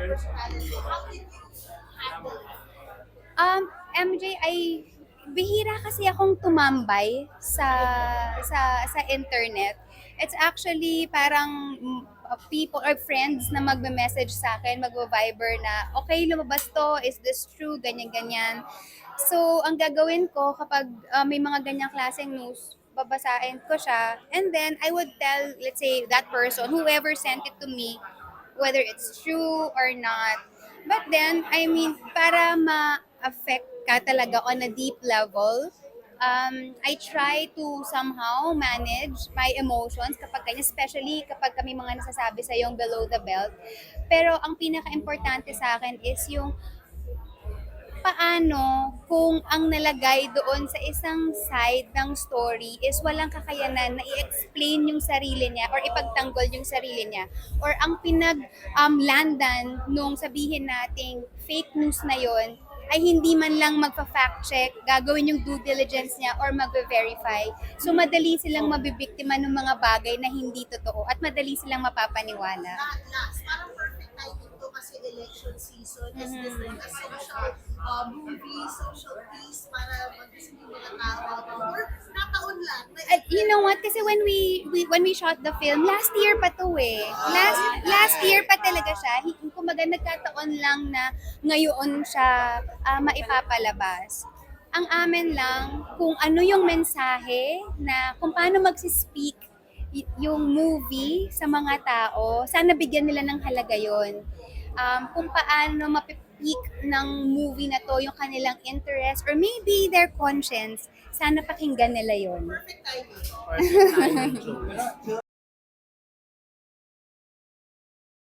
different talent? How did you handle it? MJ, bihira kasi akong tumambay sa internet. It's actually parang people or friends na magme-message sa akin, magvo-Viber na, okay, lumabas to, is this true, ganyan-ganyan. So, ang gagawin ko kapag may mga ganyang klaseng news, babasahin ko siya, and then I would tell, let's say, that person, whoever sent it to me, whether it's true or not. But then, I mean, para ma-affect ka talaga on a deep level, I try to somehow manage my emotions kapag ganyan, especially kapag kami mga nasasabi sa yung below the belt. Pero ang pinaka-importante sa akin is yung paano kung ang nalagay doon sa isang side ng story is walang kakayanan na i-explain yung sarili niya or ipagtanggol yung sarili niya, or ang landan nung sabihin nating fake news na yon ay hindi man lang magpa-fact check, gagawin yung due diligence niya or magve-verify. So madali silang mabibiktima ng mga bagay na hindi totoo at madali silang mapapaniwala. Last, parang perfect timing to kasi election season. Is this like a social movie, social piece para mag-isip yung mga tao? Or nataon lang? You know what? Kasi when we shot the film, last year pa to eh. Last year pa talaga siya. Kumbaga nagkataon lang na ngayon siya maipapalabas. Ang amin lang kung ano yung mensahe na kung paano magsispeak yung movie sa mga tao, sana bigyan nila ng halaga yon. Kung paano mapipeak ng movie na to yung kanilang interest or maybe their conscience, sana pakinggan nila yon. Perfect timing. Perfect timing, Jules.